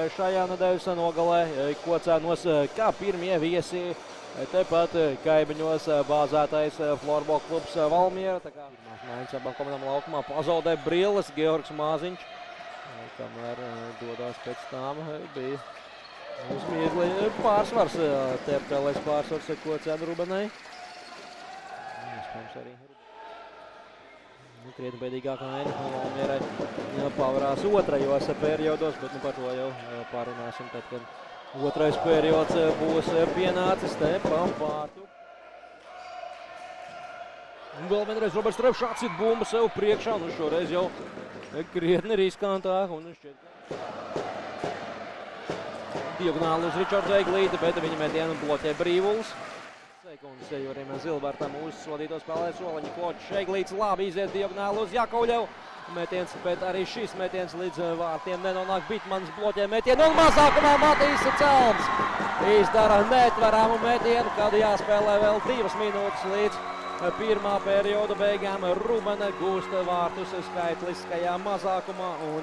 Šajā nedēļas nogalē Kocēnos kā pirmie viesi tepat kaimiņos bāzētais florbolu klubs Valmiera. Tā kā mājas abām komandām laukumā pazaudē brilles Georgs Māziņš, kamēr dodās pēc tām bija uz mirkli pārsvars, TFTLS pārsvars Kocēnu Rubenai. Iespējams arī krietni bēdīgākā aina Valmierai pavarās otrajos periodos, bet par to jau pārunāsim tad, kad otrais periods būs pienācis te pa vārtu. Un vēl vienreiz Roberts Trepšs atsit bumbu sev priekšā, un šoreiz jau krietni riskantāk, un šķiet, diagonāli uz Ričardu Eglīti, bet viņa metienu bloķē Brīvuls. Sekundes Jurim Zilbertam uzsodīto spēlē soliņu Kločs. Eglīts labi iziet diagonāli uz Jakovļevu. Metiens, bet arī šis metiens līdz vārtiem nenonāk. Bitmans bloķē metienu un mazākumā Matīs Celms izdara netveramu metienu, kad jāspēlē vēl 2 minūtes līdz pirmā perioda beigām. Rubena gūst vārtus skaitliskajā mazākumā un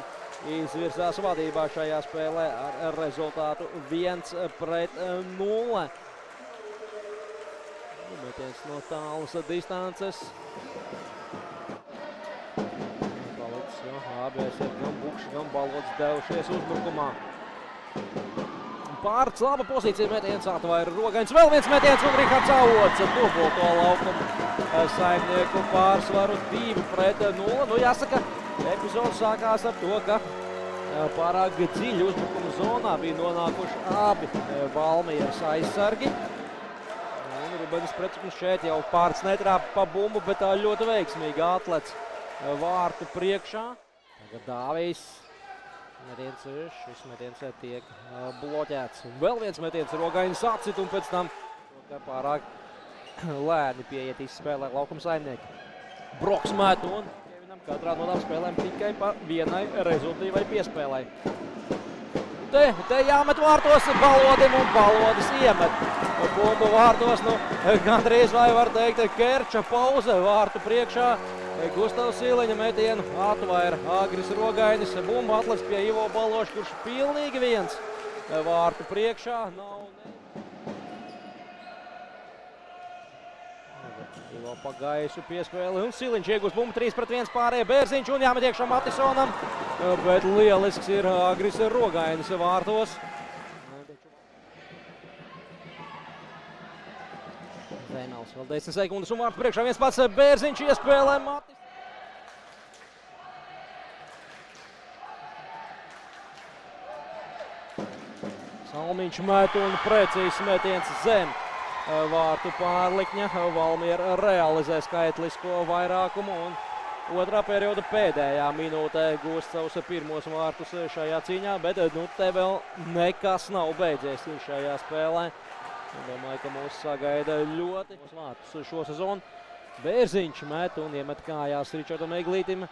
izvirzās vadībā šajā spēlē ar rezultātu 1-0. Metiens no tālas distances. Palicis, jo ABS ir gan Bukšs, gan Balots devušies uzbrukumā. Pārts laba pozīcija, metiens atvaira Rogains. Vēl viens metiens un Rihards Avots dubulto laukumu saimnieku pārsvaru 2-0. Nu, jāsaka, epizodes sākās ar to, ka pārāk dziļi uzbrukuma zonā bija nonākuši abi Valmieras aizsargi. Rubenis Pretsukums šeit jau Pārts netrāpa pa bumbu, bet tā ļoti veiksmīgi atlec vārtu priekšā. Tagad Dāvijs. Šis metiens tiek bloķēts. Un vēl viens metiens Rogainis atsit un pēc tam pārāk lēni pieiet izspēlē laukuma saimnieki. Broks met un Kevinam katrā no tām spēlēm tikai pa vienai rezultīvai piespēlai. Te jāmet vārtos Balodim un Balodis iemet bumbu vārtos. Nu, gandrīz vai var teikt Kerča pauze vārtu priekšā. Gustavs Siliņa metienu atvaira Agris Rogainis. Bumba atlec pie Ivo Baloša, kurš pilnīgi viens vārtu priekšā. Ivo pa gaisu piespēli un Siliņš iegūst bumbu 3-1 pārējie Bērziņš un jāmet iekšā Matisonam. Bet lielisks ir Agris Rogainis vārtos. Zēnals vēl 10 sekundes un vārtu priekšā viens pats Bērziņš iespēlē Matis. Salmiņš met un precīzs metiens zem vārtu pārlikņa. Valmiera realizē skaitlisko vairākumu un otrā perioda pēdējā minūtē gūst savus pirmos vārtus šajā cīņā, bet nu, te vēl nekas nav beidzies šajā spēlē. Domāju, ka mūs sagaida ļoti vārtus šo sezonu. Bērziņš met un iemet kājās Ričardam Eglītim.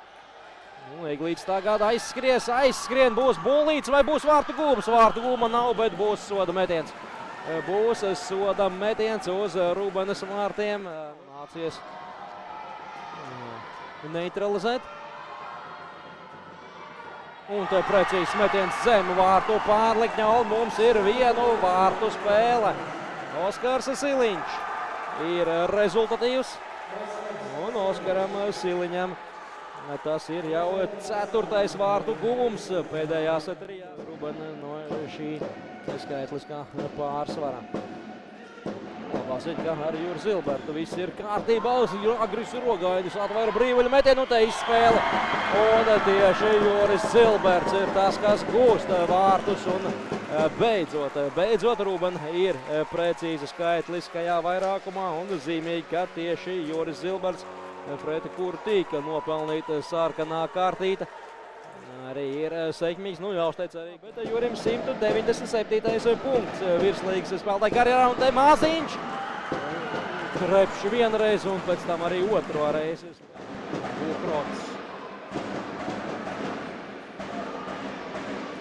Nu, Eglītis tagad aizskrien, būs bullīts vai būs vārtu gūmas. Vārtu gūma nav, bet būs soda metiens. Būs soda metiens uz Rubenes vārtiem. Nācies neutralizēt. Un te precīzs metiens zem vārtu pārlikņa un mums ir vienu vārtu spēle. Oskars Siliņš ir rezultatīvs un Oskaram Siliņam tas ir jau 4. vārtu guvums pēdējās trijā. Rubena no šī skaitliskā pārsvara. Labāsiet, ka ar Juru Zilbertu viss ir kārtībā. Agris Rogainis atvaira brīvuļu metienu, te izspēle. Un tieši Juris Zilberts ir tas, kas gūst vārtus. Un beidzot Ruben ir precīzi skaitliskajā vairākumā. Un zīmīgi, ka tieši Juris Zilberts, pret kuru tika nopelnīta sarkanā kārtīta, arī ir sekmīgs, nu jāuzteic arī. Bet Jurim 197. punkts virslīgas spēlētāja karjerā un te Māziņš. Trepšs vienreiz un pēc tam arī otro reizi. Bukrots.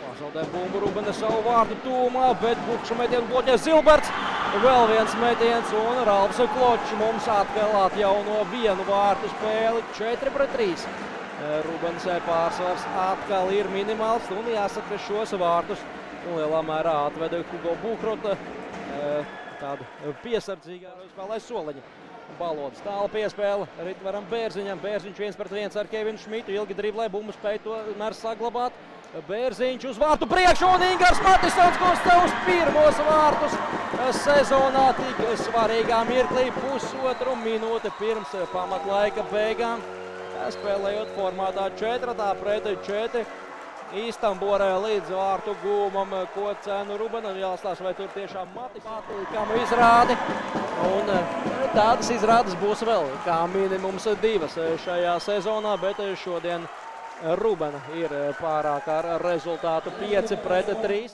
Pazaudē bumbu Rubena savu vārdu tūmā, bet Bukša metienu bloķē Zilberts. vēl viens metiens un Ralfs Kločs mums atkal atjauno vienu vārtu spēli 4-3. Rubens pārsvars atkal ir minimāls un jāsaka, šos vārtus lielā mērā atveda Hugo Buhrota. Tādu piesardzīgā spēlē Soliņa. Balots tāla piespēle Ritvaram Bērziņam. Bērziņš 1-1 ar Kevinu Šmitu. Ilgi driblē, bumbu spēja to mēr saglabāt. Bērziņš uz vārtu priekšu un Ingars Matisons gūst savus pirmos vārtus sezonā tik svarīgā mirklī pusotru minūti pirms pamatlaika beigām. Spēlējot formātā 4-4. Īstamborē līdz vārtu gūmam, ko cenu Rubenam jāstāsta, vai tur tiešām patīkamu izrādi. Un tādas izrādes būs vēl, kā minimums 2 šajā sezonā, bet šodien Rubena ir pārāk ar rezultātu 5-3.